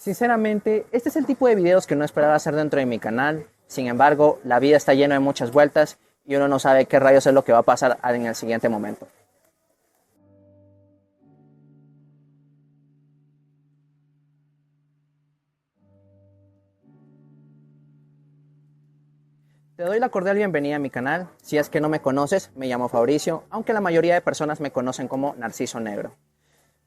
Sinceramente, este es el tipo de videos que no esperaba hacer dentro de mi canal. Sin embargo, la vida está llena de muchas vueltas y uno no sabe qué rayos es lo que va a pasar en el siguiente momento. Te doy la cordial bienvenida a mi canal. Si es que no me conoces, me llamo Fabricio, aunque la mayoría de personas me conocen como Narciso Negro.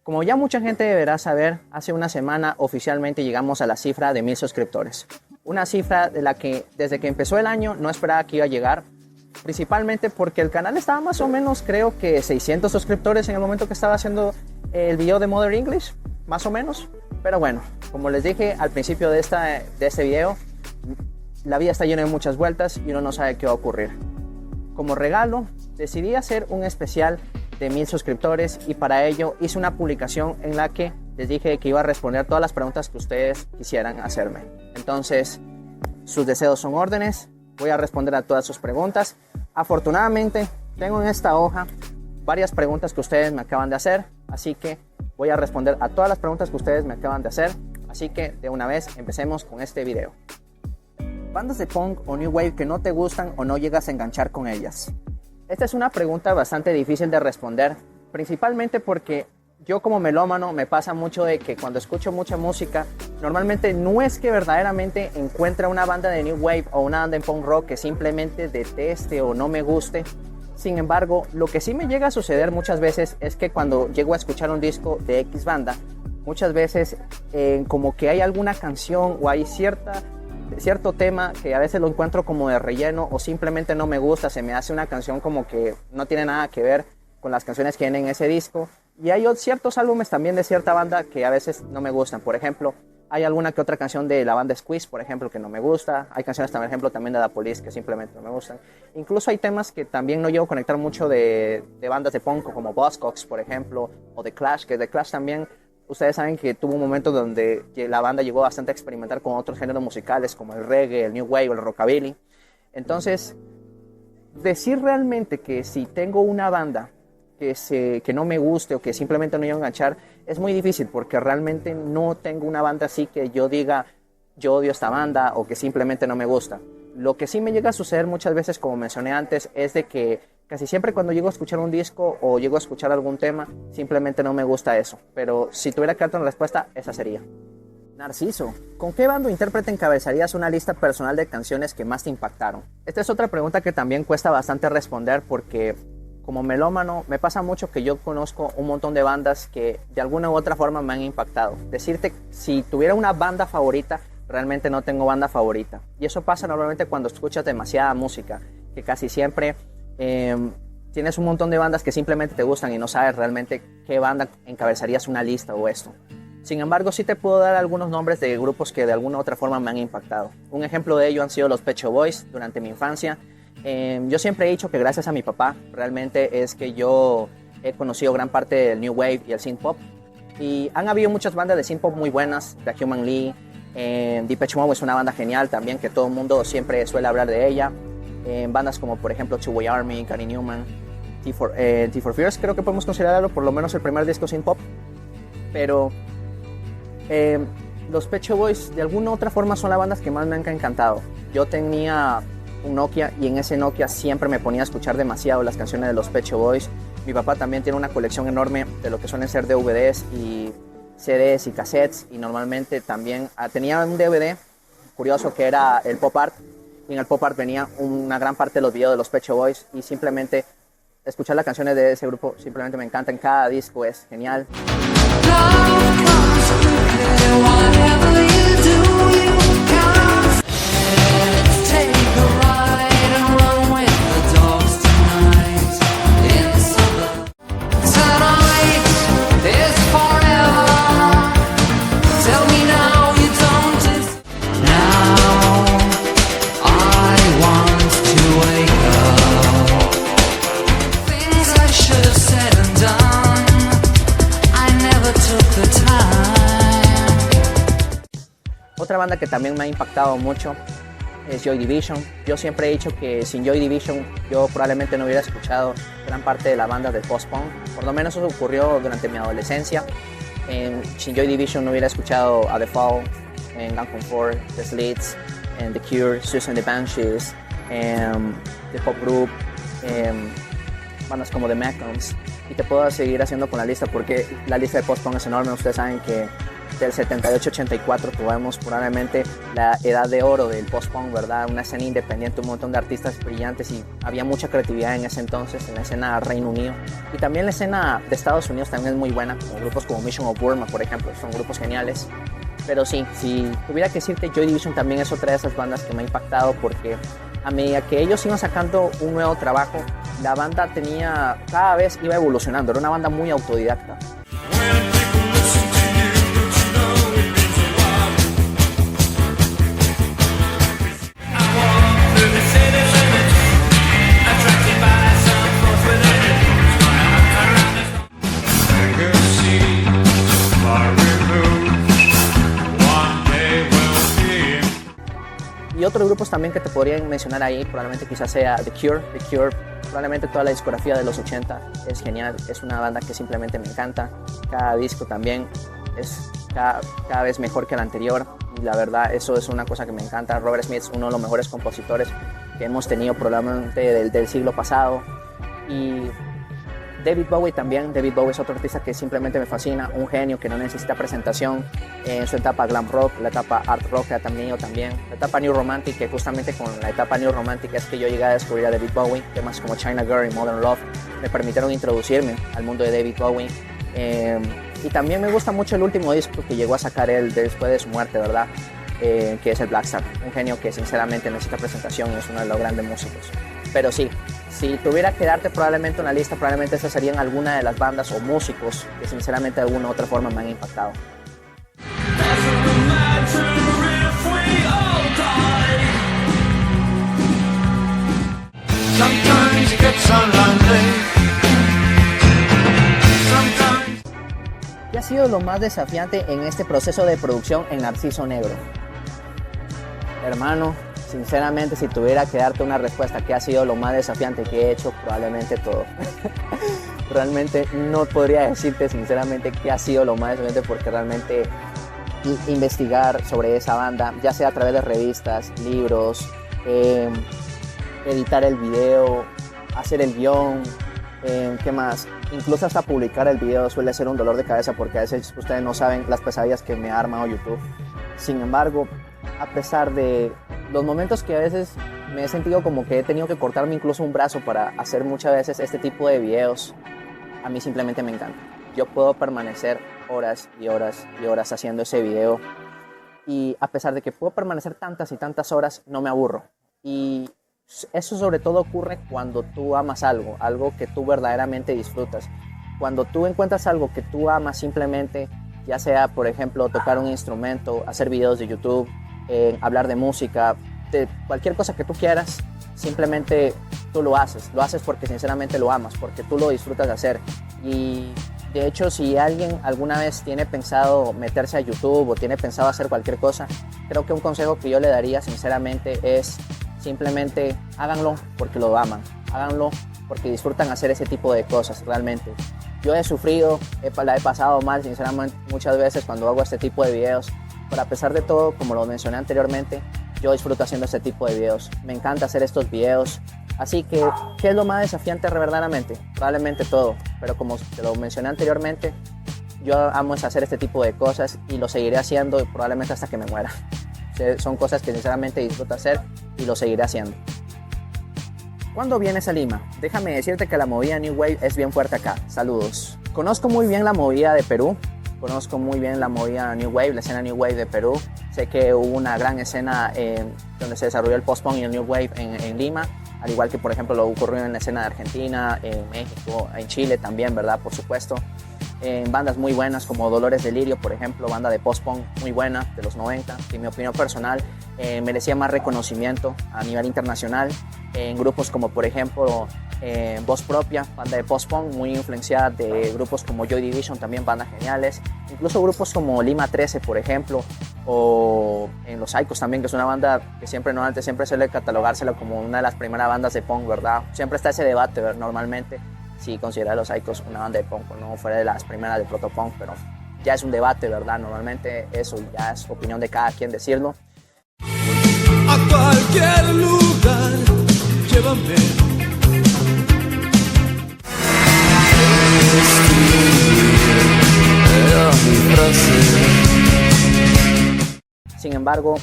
Como ya mucha gente deberá saber, hace una semana oficialmente llegamos a la cifra de 1000 suscriptores. Una cifra de la que desde que empezó el año no esperaba que iba a llegar, principalmente porque el canal estaba más o menos, creo que 600 suscriptores en el momento que estaba haciendo el video de Modern English, más o menos. Pero bueno, como les dije al principio de este video, la vida está llena de muchas vueltas y uno no sabe qué va a ocurrir. Como regalo, decidí hacer un especial de 1000 suscriptores y para ello hice una publicación en la que les dije que iba a responder todas las preguntas que ustedes quisieran hacerme. Entonces, sus deseos son órdenes, voy a responder a todas sus preguntas. Afortunadamente, tengo en esta hoja varias preguntas que ustedes me acaban de hacer, así que voy a responder a todas las preguntas que ustedes me acaban de hacer. Así que de una vez empecemos con este video. ¿Bandas de punk o new wave que no te gustan o no llegas a enganchar con ellas? Esta es una pregunta bastante difícil de responder, principalmente porque yo como melómano me pasa mucho de que cuando escucho mucha música, normalmente no es que verdaderamente encuentre una banda de new wave o una banda de punk rock que simplemente deteste o no me guste. Sin embargo, lo que sí me llega a suceder muchas veces es que cuando llego a escuchar un disco de X banda, muchas veces como que hay alguna canción o hay cierto tema que a veces lo encuentro como de relleno o simplemente no me gusta, se me hace una canción como que no tiene nada que ver con las canciones que vienen en ese disco. Y hay ciertos álbumes también de cierta banda que a veces no me gustan. Por ejemplo, hay alguna que otra canción de la banda Squeeze, por ejemplo, que no me gusta. Hay canciones, por ejemplo, también de The Police que simplemente no me gustan. Incluso hay temas que también no llego a conectar mucho de bandas de punk, como Buzzcocks, por ejemplo, o The Clash, que The Clash también, ustedes saben que tuvo un momento donde la banda llegó bastante a experimentar con otros géneros musicales como el reggae, el new wave, el rockabilly. Entonces, decir realmente que si tengo una banda que no me guste o que simplemente no voy a enganchar es muy difícil porque realmente no tengo una banda así que yo diga yo odio esta banda o que simplemente no me gusta. Lo que sí me llega a suceder muchas veces, como mencioné antes, es de que casi siempre cuando llego a escuchar un disco o llego a escuchar algún tema, simplemente no me gusta eso. Pero si tuviera que darte una respuesta, esa sería. Narciso, ¿con qué banda o intérprete encabezarías una lista personal de canciones que más te impactaron? Esta es otra pregunta que también cuesta bastante responder porque como melómano me pasa mucho que yo conozco un montón de bandas que de alguna u otra forma me han impactado. Decirte si tuviera una banda favorita, realmente no tengo banda favorita. Y eso pasa normalmente cuando escuchas demasiada música, que casi siempre tienes un montón de bandas que simplemente te gustan y no sabes realmente qué banda encabezarías una lista o esto. Sin embargo, sí te puedo dar algunos nombres de grupos que de alguna u otra forma me han impactado. Un ejemplo de ello han sido los Pet Shop Boys durante mi infancia. Yo siempre he dicho que gracias a mi papá realmente es que yo he conocido gran parte del new wave y el synth pop. Y han habido muchas bandas de synth pop muy buenas, The Human League, Depeche Mode es una banda genial también que todo el mundo siempre suele hablar de ella. Bandas como por ejemplo Two Way Army, Gary Newman, T for Fears, creo que podemos considerarlo por lo menos el primer disco synth pop. Pero los Pet Shop Boys de alguna u otra forma son las bandas que más me han encantado. Yo tenía un Nokia y en ese Nokia siempre me ponía a escuchar demasiado las canciones de los Pet Shop Boys. Mi papá también tiene una colección enorme de lo que suelen ser DVDs y CDs y cassettes y normalmente también tenía un DVD curioso que era el Pop Art y en el Pop Art venía una gran parte de los videos de los Pet Shop Boys y simplemente escuchar las canciones de ese grupo simplemente me encantan, cada disco es genial. Otra banda que también me ha impactado mucho es Joy Division. Yo siempre he dicho que sin Joy Division yo probablemente no hubiera escuchado gran parte de la banda del post-punk. Por lo menos eso ocurrió durante mi adolescencia. sin Joy Division no hubiera escuchado a The Fall, Gang Comfort, The Slits, The Cure, Susan the Banshees, The Pop Group, bandas como The Mecons, y te puedo seguir haciendo con la lista porque la lista de post-punk es enorme. Ustedes saben que del 78-84 tuvimos probablemente la edad de oro del post-punk, ¿verdad? Una escena independiente, un montón de artistas brillantes y había mucha creatividad en ese entonces, en la escena Reino Unido. Y también la escena de Estados Unidos también es muy buena, como grupos como Mission of Burma, por ejemplo, son grupos geniales. Pero sí, si tuviera que decirte, Joy Division también es otra de esas bandas que me ha impactado porque a medida que ellos iban sacando un nuevo trabajo, la banda cada vez iba evolucionando, era una banda muy autodidacta. Y otros grupos también que te podrían mencionar ahí, probablemente quizás sea The Cure. The Cure, probablemente toda la discografía de los 80 es genial, es una banda que simplemente me encanta. Cada disco también es cada vez mejor que el anterior y la verdad eso es una cosa que me encanta. Robert Smith es uno de los mejores compositores que hemos tenido probablemente del siglo pasado. Y David Bowie también. David Bowie es otro artista que simplemente me fascina, un genio que no necesita presentación en su etapa glam rock, la etapa art rock que ha tenido también, la etapa New Romantic, que justamente con la etapa New Romantic es que yo llegué a descubrir a David Bowie. Temas como China Girl y Modern Love me permitieron introducirme al mundo de David Bowie. Y también me gusta mucho el último disco que llegó a sacar él después de su muerte, ¿verdad? Que es el Black Star, un genio que sinceramente necesita presentación y es uno de los grandes músicos. Pero sí, si tuviera que darte probablemente una lista, probablemente esas serían algunas de las bandas o músicos que sinceramente de alguna u otra forma me han impactado. ¿Qué ha sido lo más desafiante en este proceso de producción en Narciso Negro? Hermano, sinceramente, si tuviera que darte una respuesta, ¿qué ha sido lo más desafiante que he hecho? Probablemente todo. Realmente no podría decirte sinceramente qué ha sido lo más desafiante porque realmente investigar sobre esa banda, ya sea a través de revistas, libros, editar el video, hacer el guión, ¿qué más? Incluso hasta publicar el video suele ser un dolor de cabeza porque a veces ustedes no saben las pesadillas que me ha armado YouTube. Sin embargo, a pesar de los momentos que a veces me he sentido como que he tenido que cortarme incluso un brazo para hacer muchas veces este tipo de videos, a mí simplemente me encanta. Yo puedo permanecer horas y horas y horas haciendo ese video y a pesar de que puedo permanecer tantas y tantas horas, no me aburro. Y eso sobre todo ocurre cuando tú amas algo que tú verdaderamente disfrutas. Cuando tú encuentras algo que tú amas simplemente, ya sea por ejemplo tocar un instrumento, hacer videos de YouTube, hablar de música, de cualquier cosa que tú quieras, simplemente tú lo haces porque sinceramente lo amas, porque tú lo disfrutas de hacer. Y de hecho, si alguien alguna vez tiene pensado meterse a YouTube o tiene pensado hacer cualquier cosa, creo que un consejo que yo le daría sinceramente es simplemente háganlo porque lo aman, háganlo porque disfrutan hacer ese tipo de cosas realmente. Yo he sufrido, la he pasado mal sinceramente muchas veces cuando hago este tipo de videos, pero a pesar de todo, como lo mencioné anteriormente, yo disfruto haciendo este tipo de videos. Me encanta hacer estos videos. Así que, ¿qué es lo más desafiante verdaderamente? Probablemente todo, pero como te lo mencioné anteriormente, yo amo hacer este tipo de cosas y lo seguiré haciendo probablemente hasta que me muera. Son cosas que sinceramente disfruto hacer y lo seguiré haciendo. ¿Cuándo vienes a Lima? Déjame decirte que la movida New Wave es bien fuerte acá. Saludos. Conozco muy bien la movida de Perú. Conozco muy bien la movida New Wave, la escena New Wave de Perú. Sé que hubo una gran escena donde se desarrolló el post-punk y el New Wave en Lima. Al igual que, por ejemplo, lo ocurrió en la escena de Argentina, en México, en Chile también, ¿verdad? Por supuesto. En bandas muy buenas como Dolores Delirio, por ejemplo, banda de post-punk muy buena de los 90, que en mi opinión personal merecía más reconocimiento a nivel internacional. En grupos como, por ejemplo, Voz Propia, banda de post-punk muy influenciada de grupos como Joy Division, también bandas geniales. Incluso grupos como Lima 13, por ejemplo, o en Los Psychos también, que es una banda que siempre suele catalogársela como una de las primeras bandas de punk, ¿verdad? Siempre está ese debate, ¿verdad? Normalmente si considera a Los Psychos una banda de punk o no, fuera de las primeras de protopunk, pero ya es un debate, ¿verdad? Normalmente eso ya es opinión de cada quien decirlo. A cualquier lugar, llévame. Sin embargo,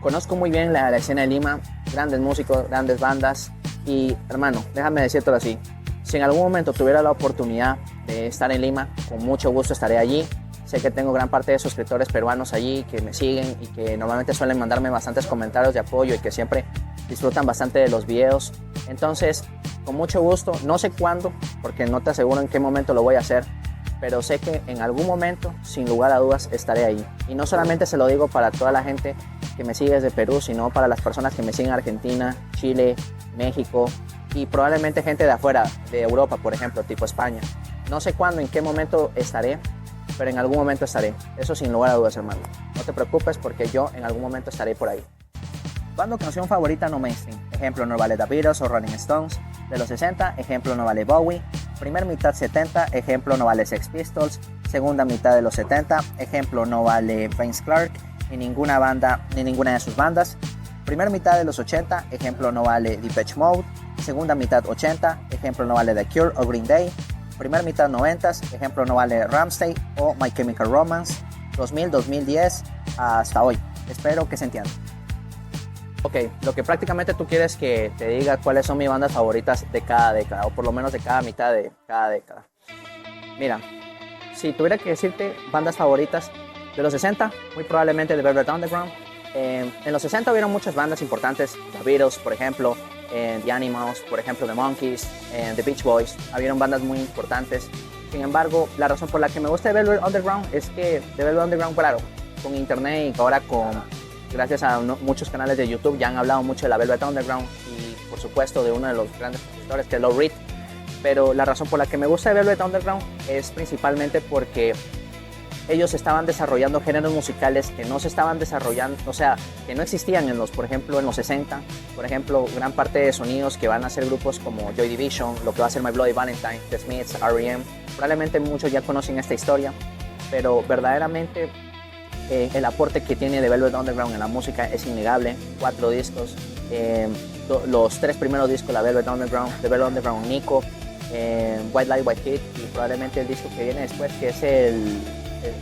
conozco muy bien la escena de Lima, grandes músicos, grandes bandas y, hermano, déjame decírtelo así, si en algún momento tuviera la oportunidad de estar en Lima, con mucho gusto estaré allí. Sé que tengo gran parte de suscriptores peruanos allí que me siguen y que normalmente suelen mandarme bastantes comentarios de apoyo y que siempre disfrutan bastante de los videos. Entonces, con mucho gusto, no sé cuándo, porque no te aseguro en qué momento lo voy a hacer, pero sé que en algún momento, sin lugar a dudas, estaré ahí. Y no solamente se lo digo para toda la gente que me sigue desde Perú, sino para las personas que me siguen en Argentina, Chile, México y probablemente gente de afuera, de Europa, por ejemplo, tipo España. No sé cuándo, en qué momento estaré, pero en algún momento estaré. Eso sin lugar a dudas, hermano. No te preocupes porque yo en algún momento estaré por ahí. Banda o canción favorita no mainstream. Ejemplo, no vale The Beatles o Rolling Stones. De los 60, ejemplo, no vale Bowie. Primer mitad 70, ejemplo, no vale Sex Pistols. Segunda mitad de los 70, ejemplo, no vale Vince Clarke ni ninguna banda, ni ninguna de sus bandas. Primer mitad de los 80, ejemplo, no vale Depeche Mode. Segunda mitad 80, ejemplo, no vale The Cure o Green Day. Primer mitad 90, ejemplo, no vale Rammstein o My Chemical Romance. 2000-2010 hasta hoy. Espero que se entienda. Ok, lo que prácticamente tú quieres que te diga cuáles son mis bandas favoritas de cada década, o por lo menos de cada mitad de cada década. Mira, si tuviera que decirte bandas favoritas de los 60, muy probablemente The Velvet Underground. En los 60 hubieron muchas bandas importantes, The Beatles, por ejemplo, The Animals, por ejemplo, The Monkees, The Beach Boys. Hubieron bandas muy importantes. Sin embargo, la razón por la que me gusta The Velvet Underground es que The Velvet Underground, claro, con internet y ahora gracias a muchos canales de YouTube ya han hablado mucho de la Velvet Underground y por supuesto de uno de los grandes compositores que es Lou Reed, pero la razón por la que me gusta de Velvet Underground es principalmente porque ellos estaban desarrollando géneros musicales que no se estaban desarrollando, o sea, que no existían por ejemplo en los 60, por ejemplo, gran parte de sonidos que van a ser grupos como Joy Division, lo que va a ser My Bloody Valentine, The Smiths, R.E.M. Probablemente muchos ya conocen esta historia, pero verdaderamente el aporte que tiene The Velvet Underground en la música es innegable. 4 discos, los 3 primeros discos, The Velvet Underground Nico, White Light, White Heat y probablemente el disco que viene después, que es el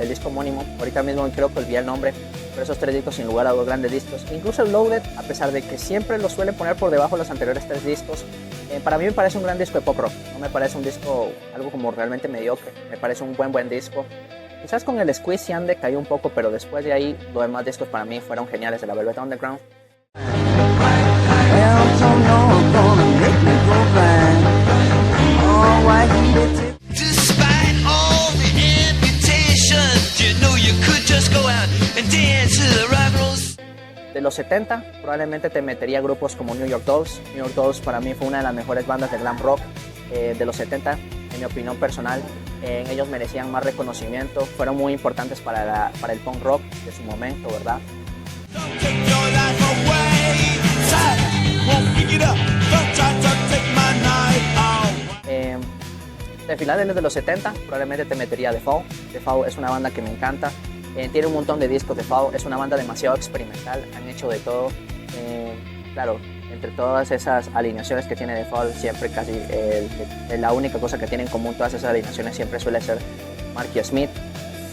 disco homónimo. Ahorita mismo creo que olvidé el nombre, pero esos 3 discos sin lugar a dudas grandes discos. Incluso el Loaded, a pesar de que siempre lo suele poner por debajo de los anteriores 3 discos, para mí me parece un gran disco de pop rock. No me parece un disco algo como realmente mediocre, me parece un buen disco. Quizás con el Squeeze se han decaído un poco, pero después de ahí los demás discos para mí fueron geniales de la Velvet Underground. De los 70 probablemente te metería grupos como New York Dolls. New York Dolls para mí fue una de las mejores bandas de glam rock de los 70, en mi opinión personal. Ellos merecían más reconocimiento, fueron muy importantes para el punk rock de su momento, ¿verdad? De finales de los 70 probablemente te metería The Fall. The Fall es una banda que me encanta, tiene un montón de discos. The Fall es una banda demasiado experimental, han hecho de todo. Claro, entre todas esas alineaciones que tiene The Fall, siempre casi la única cosa que tienen en común todas esas alineaciones siempre suele ser Marky Smith.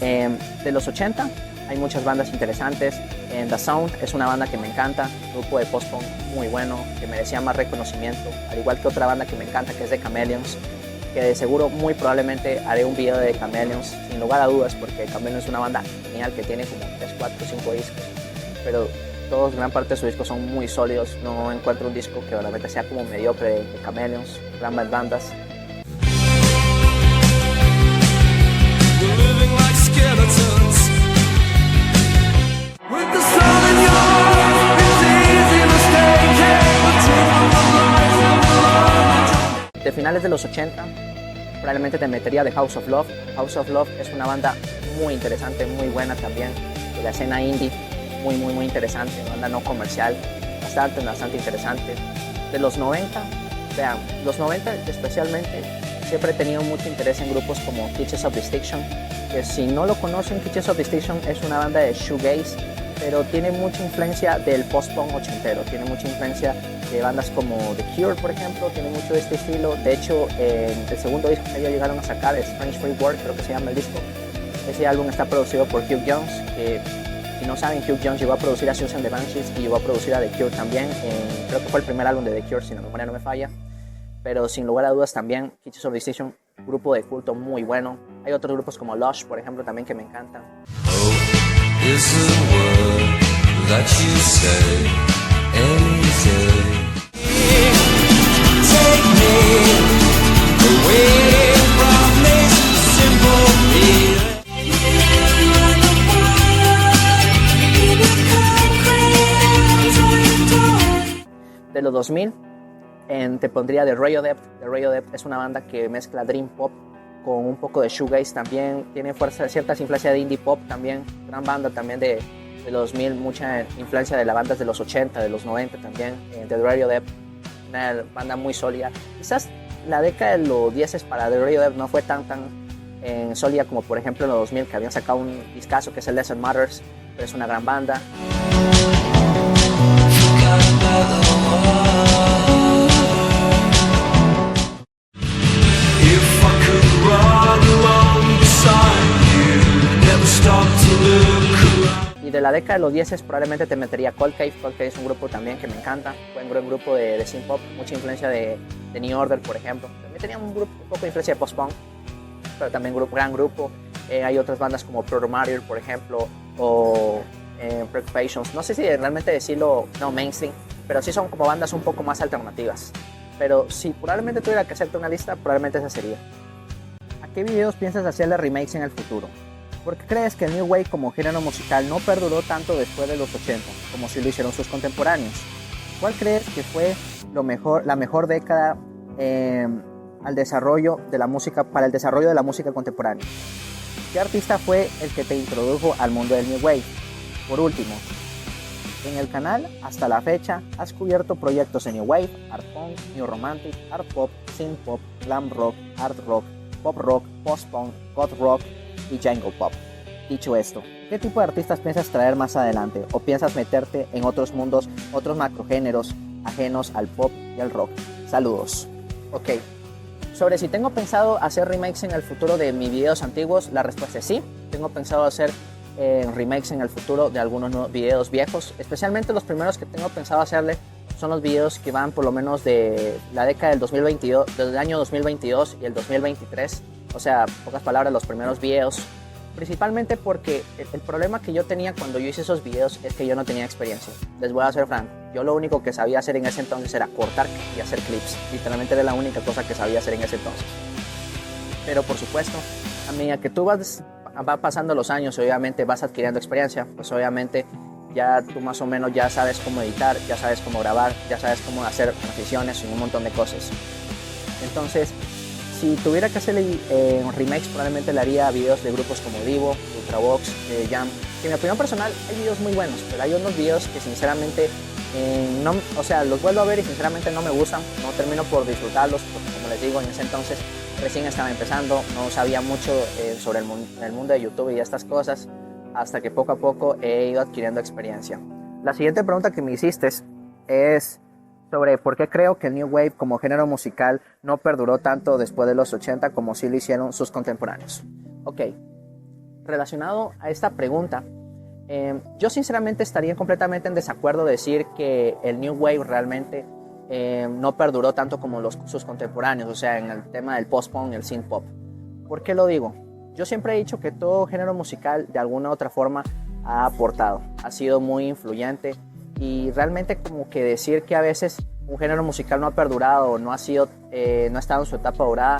De los 80 hay muchas bandas interesantes. The Sound es una banda que me encanta, un grupo de post-punk muy bueno, que merecía más reconocimiento, al igual que otra banda que me encanta, que es The Chameleons, que de seguro muy probablemente haré un video de The Chameleons, sin lugar a dudas, porque Chameleons es una banda genial que tiene como 3, 4, 5 discos, pero todos, gran parte de sus discos son muy sólidos. No encuentro un disco que realmente sea como mediocre de Chameleons, gran bandas. De finales de los 80, probablemente te metería The House of Love. House of Love es una banda muy interesante, muy buena también, de la escena indie, muy interesante, banda no comercial, bastante interesante. De los 90, vean, los 90 especialmente, siempre he tenido mucho interés en grupos como Teachers of Distinction, que si no lo conocen, Keys of Distinction es una banda de shoegaze, pero tiene mucha influencia del post-punk ochentero, tiene mucha influencia de bandas como The Cure, por ejemplo, tiene mucho de este estilo. De hecho, en el segundo disco que ellos llegaron a sacar, Strange Free World, creo que se llama el disco, ese álbum está producido por Hugh Jones, que si no saben, Hugh Jones llegó a producir a Susan the Banshees y llegó a producir a The Cure también, creo que fue el primer álbum de The Cure, si la memoria no me falla, pero sin lugar a dudas también Keys of Distinction, grupo de culto muy bueno. Hay otros grupos como Lush, por ejemplo, también que me encantan. Is a word that you say any day. Take me away from this simple feeling. De los 2000, te pondría The Radiohead. The Radiohead es una banda que mezcla dream pop con un poco de shoegaze también, tiene ciertas influencias de indie pop también, gran banda también de los 2000, mucha influencia de las bandas de los 80, de los 90 también, The Radiohead, una banda muy sólida. Quizás la década de los 10 para The Radiohead no fue tan sólida como por ejemplo en los 2000, que habían sacado un discazo que es el Lesson Matters, pero es una gran banda. Y de la década de los 10 probablemente te metería Cold Cave. Cold Cave es un grupo también que me encanta, buen grupo de synth pop, mucha influencia de New Order, por ejemplo. También tenía un poco de influencia de post-punk, pero también gran grupo. Hay otras bandas como Proto Martyr, por ejemplo, o Preoccupations. No sé si realmente decirlo mainstream, pero sí son como bandas un poco más alternativas. Pero si probablemente tuviera que hacerte una lista, probablemente esa sería. ¿A qué videos piensas hacerle remakes en el futuro? ¿Por qué crees que el New Wave como género musical no perduró tanto después de los 80, como si lo hicieron sus contemporáneos? ¿Cuál crees que fue la mejor década para el desarrollo de la música contemporánea? ¿Qué artista fue el que te introdujo al mundo del New Wave? Por último, en el canal, hasta la fecha, has cubierto proyectos en New Wave, Art Punk, New Romantic, Art Pop, Synth Pop, Glam Rock, Art Rock, Pop Rock, Post Punk, God Rock y Jungle Pop. Dicho esto, ¿qué tipo de artistas piensas traer más adelante? ¿O piensas meterte en otros mundos, otros macrogéneros ajenos al pop y al rock? Saludos. Ok, sobre si tengo pensado hacer remakes en el futuro de mis videos antiguos, la respuesta es sí. Tengo pensado hacer remakes en el futuro de algunos videos viejos, especialmente los primeros que tengo pensado hacerle son los videos que van por lo menos de la década del 2022, del año 2022 y el 2023, o sea, pocas palabras, los primeros videos, principalmente porque el problema que yo tenía cuando yo hice esos videos es que yo no tenía experiencia. Les voy a ser franco, yo lo único que sabía hacer en ese entonces era cortar y hacer clips, literalmente era la única cosa que sabía hacer en ese entonces. Pero por supuesto, a medida que tú va pasando los años, obviamente vas adquiriendo experiencia, pues obviamente ya tú más o menos ya sabes cómo editar, ya sabes cómo grabar, ya sabes cómo hacer transiciones y un montón de cosas. Entonces, si tuviera que hacerle remakes, probablemente le haría videos de grupos como Divo, Ultravox, Jam, que en mi opinión personal hay videos muy buenos, pero hay unos videos que sinceramente los vuelvo a ver y sinceramente no me gustan, no termino por disfrutarlos, porque como les digo, en ese entonces recién estaba empezando, no sabía mucho sobre el mundo de YouTube y estas cosas, hasta que poco a poco he ido adquiriendo experiencia. La siguiente pregunta que me hiciste es sobre por qué creo que el New Wave como género musical no perduró tanto después de los 80 como sí lo hicieron sus contemporáneos. Ok, relacionado a esta pregunta, yo sinceramente estaría completamente en desacuerdo de decir que el New Wave realmente no perduró tanto como sus contemporáneos, o sea, en el tema del post-punk y el synth pop. ¿Por qué lo digo? Yo siempre he dicho que todo género musical de alguna u otra forma ha aportado, ha sido muy influyente y realmente como que decir que a veces un género musical no ha perdurado, no ha estado en su etapa dorada,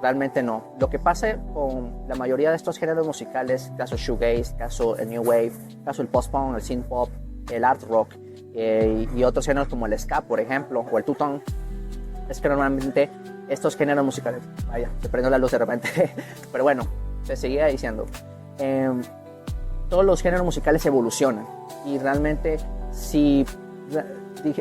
realmente no. Lo que pasa con la mayoría de estos géneros musicales, caso shoegaze, caso el new wave, caso el post-punk, el synth pop, el art rock y otros géneros como el ska, por ejemplo, o el two-tone, es que normalmente estos géneros musicales, vaya, se prendió la luz de repente, pero bueno, se seguía diciendo, todos los géneros musicales evolucionan y realmente si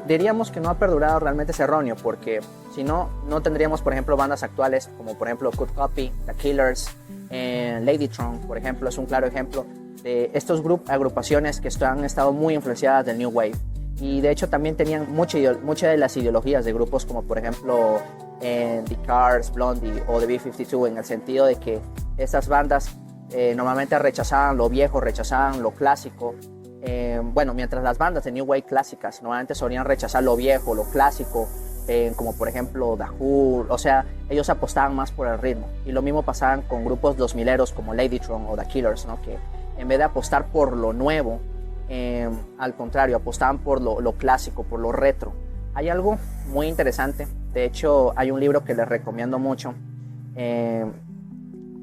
diríamos que no ha perdurado realmente es erróneo porque Si no, no tendríamos, por ejemplo, bandas actuales como, por ejemplo, Good Copy, The Killers, Ladytron, por ejemplo, es un claro ejemplo de estos agrupaciones que han estado muy influenciadas del New Wave. Y de hecho también tenían muchas de las ideologías de grupos como, por ejemplo, The Cars, Blondie o The B-52, en el sentido de que estas bandas normalmente rechazaban lo viejo, rechazaban lo clásico. Bueno, mientras las bandas de New Wave clásicas normalmente solían rechazar lo viejo, lo clásico, como por ejemplo The Who, o sea, ellos apostaban más por el ritmo. Y lo mismo pasaban con grupos 2000eros como Ladytron o The Killers, ¿no? Que en vez de apostar por lo nuevo, al contrario, apostaban por lo clásico, por lo retro. Hay algo muy interesante, de hecho hay un libro que les recomiendo mucho, que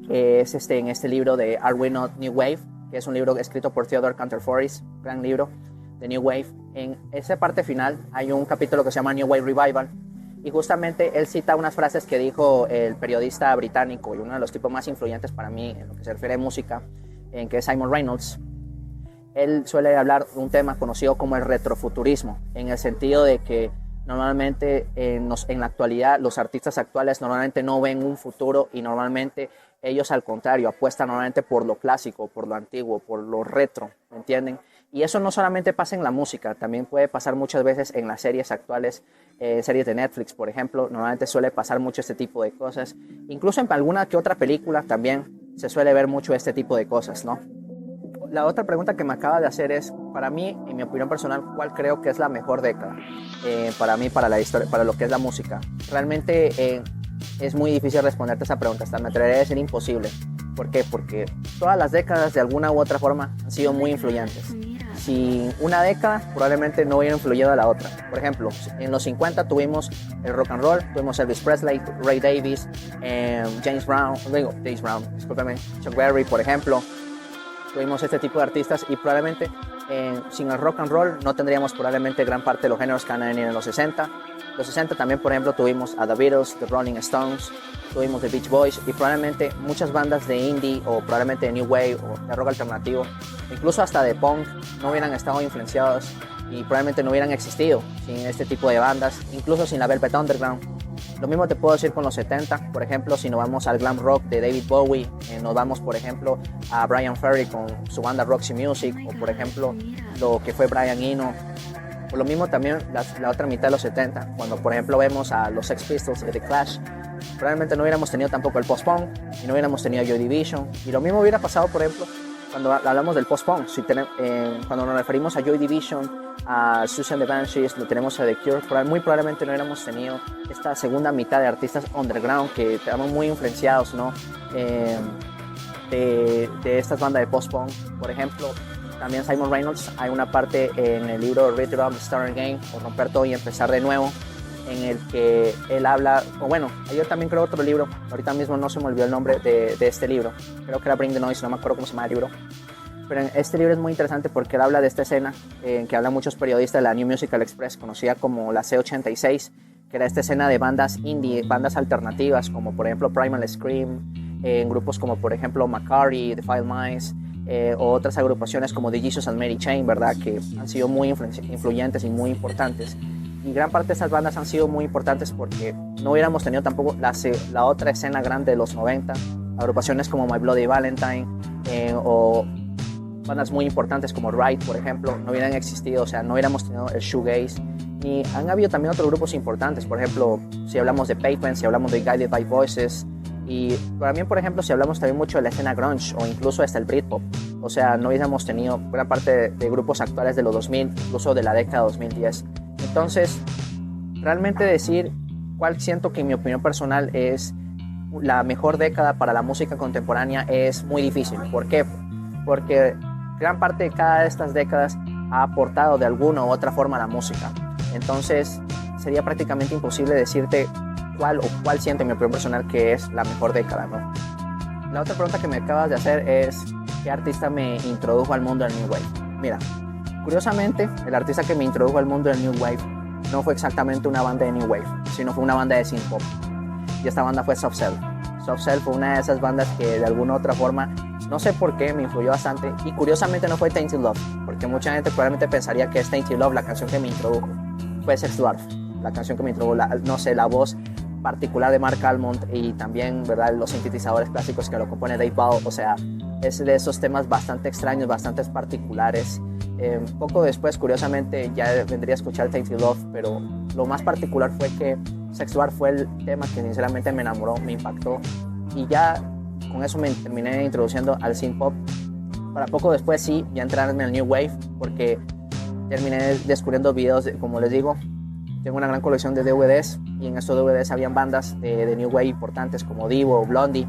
es en este libro de Are We Not New Wave, que es un libro escrito por Theodore Cantor-Forris, gran libro de New Wave. En esa parte final hay un capítulo que se llama New Wave Revival, y justamente él cita unas frases que dijo el periodista británico y uno de los tipos más influyentes para mí en lo que se refiere a música, que es Simon Reynolds. Él suele hablar de un tema conocido como el retrofuturismo, en el sentido de que normalmente en la actualidad los artistas actuales normalmente no ven un futuro, y normalmente ellos al contrario apuestan normalmente por lo clásico, por lo antiguo, por lo retro, ¿me entienden? Y eso no solamente pasa en la música, también puede pasar muchas veces en las series actuales, series de Netflix, por ejemplo. Normalmente suele pasar mucho este tipo de cosas. Incluso en alguna que otra película también se suele ver mucho este tipo de cosas, ¿no? La otra pregunta que me acaba de hacer es, para mí, en mi opinión personal, ¿cuál creo que es la mejor década para mí, para la historia, para lo que es la música? Realmente es muy difícil responderte esa pregunta, hasta me atrevería a decir imposible. ¿Por qué? Porque todas las décadas de alguna u otra forma han sido muy influyentes. Si una década probablemente no hubiera influido a la otra. Por ejemplo, en los 50 tuvimos el rock and roll, tuvimos Elvis Presley, Ray Davies, James Brown, discúlpeme, Chuck Berry, por ejemplo. Tuvimos este tipo de artistas, y probablemente sin el rock and roll no tendríamos probablemente gran parte de los géneros que han venido en los 60. Los 60 también, por ejemplo, tuvimos a The Beatles, The Rolling Stones, tuvimos The Beach Boys, y probablemente muchas bandas de indie o probablemente de New Wave o de rock alternativo, incluso hasta de punk, no hubieran estado influenciados y probablemente no hubieran existido sin este tipo de bandas, incluso sin la Velvet Underground. Lo mismo te puedo decir con los 70, por ejemplo, si nos vamos al glam rock de David Bowie, nos vamos, por ejemplo, a Bryan Ferry con su banda Roxy Music, o por ejemplo, lo que fue Brian Eno. O lo mismo también la otra mitad de los 70, cuando por ejemplo vemos a los Sex Pistols y The Clash, probablemente no hubiéramos tenido tampoco el post-punk, y no hubiéramos tenido Joy Division, y lo mismo hubiera pasado, por ejemplo, cuando hablamos del post-punk. Cuando nos referimos a Joy Division, a Susan the Banshees, lo tenemos a The Cure, muy probablemente no hubiéramos tenido esta segunda mitad de artistas underground que estamos muy influenciados, ¿no? de estas bandas de post-punk. Por ejemplo, también Simon Reynolds, hay una parte en el libro Read It Up, Start Again, o Romper Todo y Empezar de Nuevo, en el que él habla, o bueno, yo también creo otro libro, ahorita mismo no se me olvidó el nombre de este libro, creo que era Bring the Noise, no me acuerdo cómo se llama el libro, pero este libro es muy interesante porque él habla de esta escena en que hablan muchos periodistas de la New Musical Express, conocida como la C86, que era esta escena de bandas indie, bandas alternativas, como por ejemplo Primal Scream, en grupos como por ejemplo Macari, The Five Minds, o otras agrupaciones como The Jesus and Mary Chain, ¿verdad? Que han sido muy influyentes y muy importantes. Y gran parte de esas bandas han sido muy importantes porque no hubiéramos tenido tampoco la otra escena grande de los 90, agrupaciones como My Bloody Valentine, o bandas muy importantes como Ride, por ejemplo, no hubieran existido, o sea, no hubiéramos tenido el shoegaze. Y han habido también otros grupos importantes, por ejemplo, si hablamos de Pavement, si hablamos de Guided by Voices, y también, por ejemplo, si hablamos también mucho de la escena grunge o incluso hasta el Britpop, o sea, no hubiéramos tenido gran parte de grupos actuales de los 2000, incluso de la década 2010. Entonces, realmente decir cuál siento que en mi opinión personal es la mejor década para la música contemporánea es muy difícil. ¿Por qué? Porque gran parte de cada de estas décadas ha aportado de alguna u otra forma a la música. Entonces, sería prácticamente imposible decirte cuál siento en mi opinión personal que es la mejor década, ¿no? La otra pregunta que me acabas de hacer es ¿qué artista me introdujo al mundo del New Wave? Mira, curiosamente, el artista que me introdujo al mundo del New Wave no fue exactamente una banda de New Wave, sino fue una banda de synth pop. Y esta banda fue Soft Cell. Soft Cell fue una de esas bandas que de alguna u otra forma, no sé por qué, me influyó bastante. Y curiosamente no fue Tainted Love, porque mucha gente probablemente pensaría que es Tainted Love la canción que me introdujo. Fue Sex Dwarf. la canción que me introdujo, no sé, la voz particular de Mark Almond y también, ¿verdad?, los sintetizadores clásicos que lo compone Dave Ball. O sea, es de esos temas bastante extraños, bastante particulares. Poco después, curiosamente, ya vendría a escuchar Take Your Love, pero lo más particular fue que Sex to Art fue el tema que sinceramente me enamoró, me impactó, y ya con eso me terminé introduciendo al synth pop, para poco después sí, ya entrarme al New Wave, porque terminé descubriendo videos, como les digo, tengo una gran colección de DVDs, y en estos DVDs habían bandas de New Wave importantes como Divo o Blondie,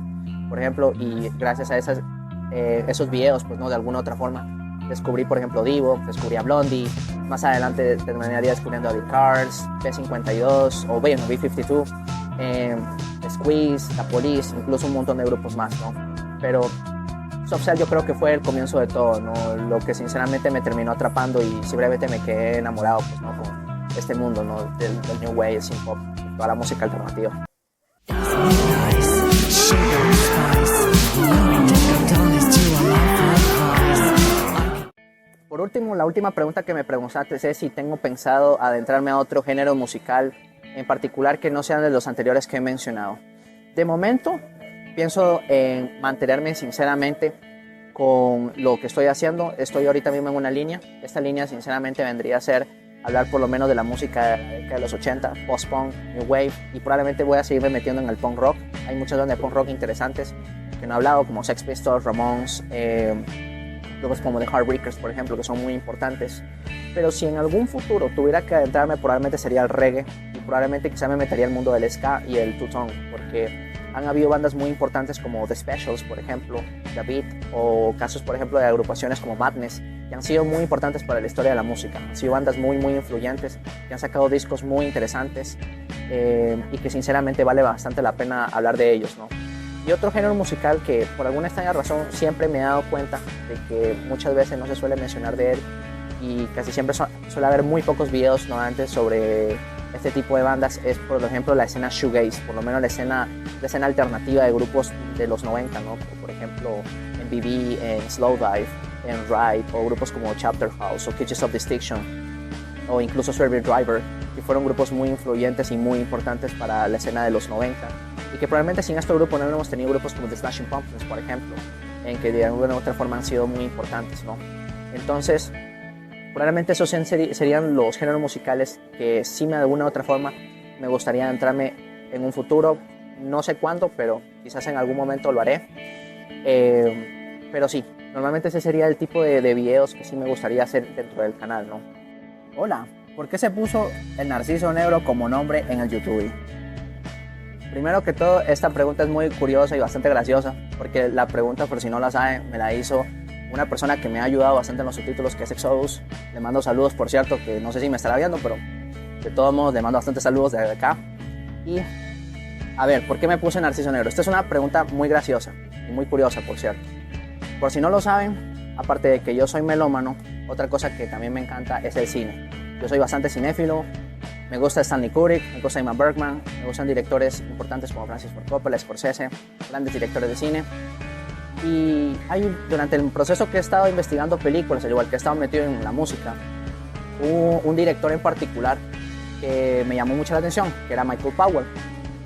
por ejemplo, y gracias a esos videos, pues no, de alguna otra forma, descubrí, por ejemplo, Divo, descubrí a Blondie, más adelante terminaría descubriendo a The Cars, B52 o bueno, B52, Squeeze, La Police, incluso un montón de grupos más, ¿no? Pero Soft Cell yo creo que fue el comienzo de todo, ¿no? Lo que sinceramente me terminó atrapando y simplemente me quedé enamorado, pues, ¿no?, con este mundo, ¿no?, del New Wave, el synth pop, toda la música alternativa. Por último, la última pregunta que me preguntaste es si tengo pensado adentrarme a otro género musical en particular que no sean de los anteriores que he mencionado. De momento, pienso en mantenerme sinceramente con lo que estoy haciendo. Estoy ahorita mismo en una línea. Esta línea sinceramente vendría a ser hablar por lo menos de la música de los 80, post-punk, new wave, y probablemente voy a seguirme metiendo en el punk rock. Hay muchas bandas de punk rock interesantes que no he hablado, como Sex Pistols, Ramones, grupos como The Heartbreakers, por ejemplo, que son muy importantes. Pero si en algún futuro tuviera que adentrarme, probablemente sería el reggae, y probablemente quizá me metería al mundo del ska y el two-tone, porque han habido bandas muy importantes como The Specials, por ejemplo, The Beat, o casos, por ejemplo, de agrupaciones como Madness, que han sido muy importantes para la historia de la música. Han sido bandas muy, muy influyentes, que han sacado discos muy interesantes, y que sinceramente vale bastante la pena hablar de ellos, ¿no? Y otro género musical que por alguna extraña razón siempre me he dado cuenta de que muchas veces no se suele mencionar de él, y casi siempre suele haber muy pocos videos nuevamente sobre este tipo de bandas, es por ejemplo la escena shoegaze, por lo menos la escena alternativa de grupos de los 90, ¿no? Por ejemplo en BB, en Slowdive, en Ride, o grupos como Chapter House o Kitchens of Distinction, o incluso Server Driver, que fueron grupos muy influyentes y muy importantes para la escena de los 90, y que probablemente sin estos grupos no hubiéramos tenido grupos como The Smashing Pumpkins, por ejemplo, en que de alguna u otra forma han sido muy importantes, ¿no? Entonces, probablemente esos serían los géneros musicales que sí, de alguna u otra forma, me gustaría entrarme en un futuro. No sé cuándo, pero quizás en algún momento lo haré. Pero sí, normalmente ese sería el tipo de videos que sí me gustaría hacer dentro del canal, ¿no? Hola, ¿por qué se puso el Narciso Negro como nombre en el YouTube? Primero que todo, esta pregunta es muy curiosa y bastante graciosa, porque la pregunta, por si no la saben, me la hizo una persona que me ha ayudado bastante en los subtítulos, que es Exodus. Le mando saludos, por cierto, que no sé si me estará viendo, pero de todos modos le mando bastantes saludos desde acá. Y a ver, ¿por qué me puse Narciso Negro? Esta es una pregunta muy graciosa y muy curiosa, por cierto. Por si no lo saben, aparte de que yo soy melómano, otra cosa que también me encanta es el cine. Yo soy bastante cinéfilo. Me gusta Stanley Kubrick, me gusta Ingmar Bergman, me gustan directores importantes como Francis Ford Coppola, Scorsese, grandes directores de cine. Y durante el proceso que he estado investigando películas, al igual que he estado metido en la música, hubo un director en particular que me llamó mucho la atención, que era Michael Powell.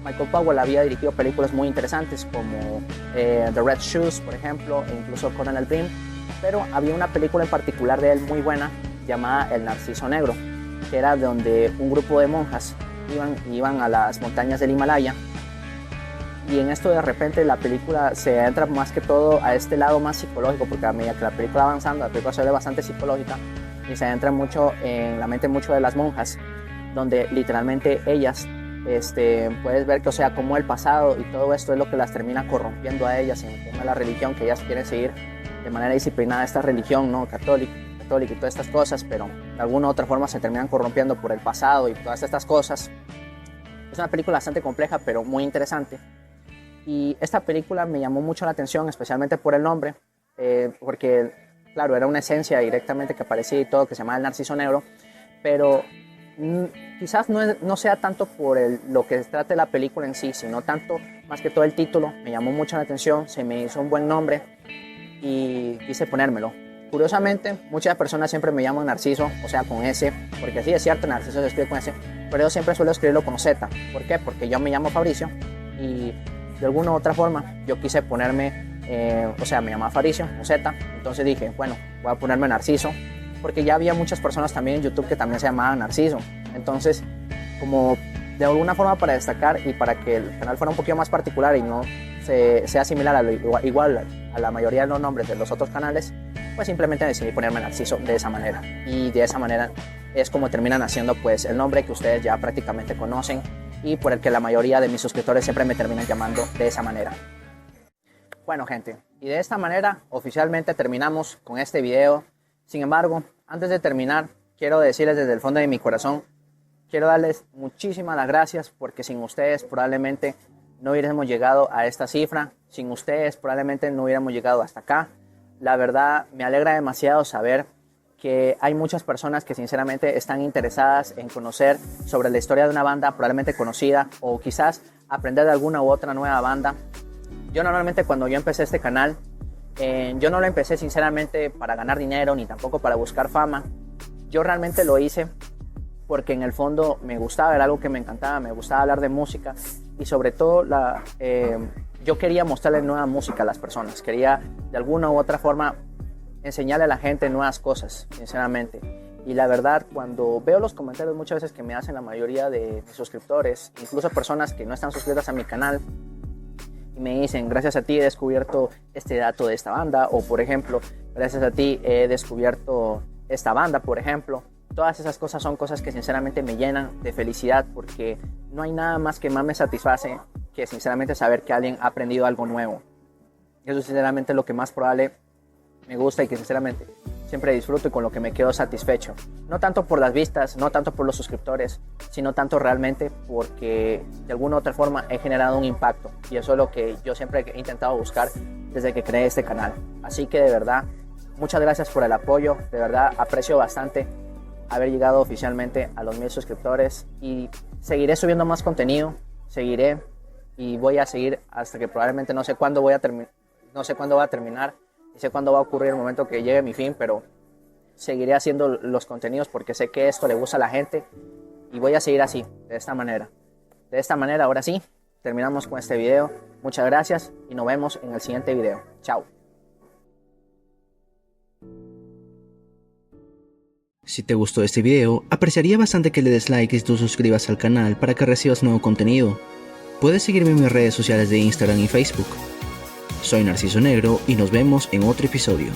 Michael Powell había dirigido películas muy interesantes como The Red Shoes, por ejemplo, e incluso Conan el Dream, pero había una película en particular de él muy buena llamada El Narciso Negro, que era donde un grupo de monjas iban a las montañas del Himalaya, y en esto de repente la película se entra más que todo a este lado más psicológico, porque a medida que la película va avanzando, la película se ve bastante psicológica y se entra mucho en la mente mucho de las monjas, donde literalmente ellas, puedes ver que, o sea, como el pasado y todo esto es lo que las termina corrompiendo a ellas en el tema de la religión, que ellas quieren seguir de manera disciplinada esta religión, ¿no?, católica y todas estas cosas, pero de alguna u otra forma se terminan corrompiendo por el pasado y todas estas cosas. Es una película bastante compleja, pero muy interesante. Y esta película me llamó mucho la atención, especialmente por el nombre, porque, claro, era una esencia directamente que aparecía y todo, que se llamaba El Narciso Negro, pero quizás no sea tanto por lo que trata de la película en sí, sino tanto, más que todo el título, me llamó mucho la atención, se me hizo un buen nombre y quise ponérmelo. Curiosamente, muchas personas siempre me llaman Narciso, o sea, con S, porque sí es cierto, Narciso se escribe con S, pero yo siempre suelo escribirlo con Z. ¿Por qué? Porque yo me llamo Fabricio y de alguna u otra forma yo quise ponerme, me llamaba Fabricio, con Z, entonces dije, bueno, voy a ponerme Narciso, porque ya había muchas personas también en YouTube que también se llamaban Narciso. Entonces, como de alguna forma para destacar y para que el canal fuera un poquito más particular y no sea similar igual a la mayoría de los nombres de los otros canales, pues simplemente decidí ponerme Narciso de esa manera. Y de esa manera es como terminan haciendo pues el nombre que ustedes ya prácticamente conocen y por el que la mayoría de mis suscriptores siempre me terminan llamando de esa manera. Bueno, gente, y de esta manera oficialmente terminamos con este video. Sin embargo, antes de terminar, quiero decirles desde el fondo de mi corazón, quiero darles muchísimas las gracias porque sin ustedes probablemente no hubiéramos llegado a esta cifra, sin ustedes probablemente no hubiéramos llegado hasta acá. La verdad me alegra demasiado saber que hay muchas personas que sinceramente están interesadas en conocer sobre la historia de una banda probablemente conocida o quizás aprender de alguna u otra nueva banda. Yo normalmente cuando yo empecé este canal, yo no lo empecé sinceramente para ganar dinero ni tampoco para buscar fama. Yo realmente lo hice porque en el fondo me gustaba, era algo que me encantaba, me gustaba hablar de música y sobre todo yo quería mostrarle nueva música a las personas, quería de alguna u otra forma enseñarle a la gente nuevas cosas, sinceramente. Y la verdad, cuando veo los comentarios muchas veces que me hacen la mayoría de mis suscriptores, incluso personas que no están suscritas a mi canal, y me dicen, gracias a ti he descubierto este dato de esta banda, o por ejemplo, gracias a ti he descubierto esta banda, por ejemplo. Todas esas cosas son cosas que sinceramente me llenan de felicidad porque no hay nada más que más me satisface que sinceramente saber que alguien ha aprendido algo nuevo. Eso es sinceramente lo que más probable me gusta y que sinceramente siempre disfruto y con lo que me quedo satisfecho. No tanto por las vistas, no tanto por los suscriptores, sino tanto realmente porque de alguna u otra forma he generado un impacto y eso es lo que yo siempre he intentado buscar desde que creé este canal. Así que de verdad, muchas gracias por el apoyo, de verdad aprecio bastante haber llegado oficialmente a los 1000 suscriptores y seguiré subiendo más contenido, seguiré y voy a seguir hasta que probablemente no sé cuándo voy a terminar, y sé cuándo va a ocurrir el momento que llegue mi fin, pero seguiré haciendo los contenidos porque sé que esto le gusta a la gente y voy a seguir así, de esta manera. De esta manera, ahora sí, terminamos con este video. Muchas gracias y nos vemos en el siguiente video. Chao. Si te gustó este video, apreciaría bastante que le des like y te suscribas al canal para que recibas nuevo contenido. Puedes seguirme en mis redes sociales de Instagram y Facebook. Soy Narciso Negro y nos vemos en otro episodio.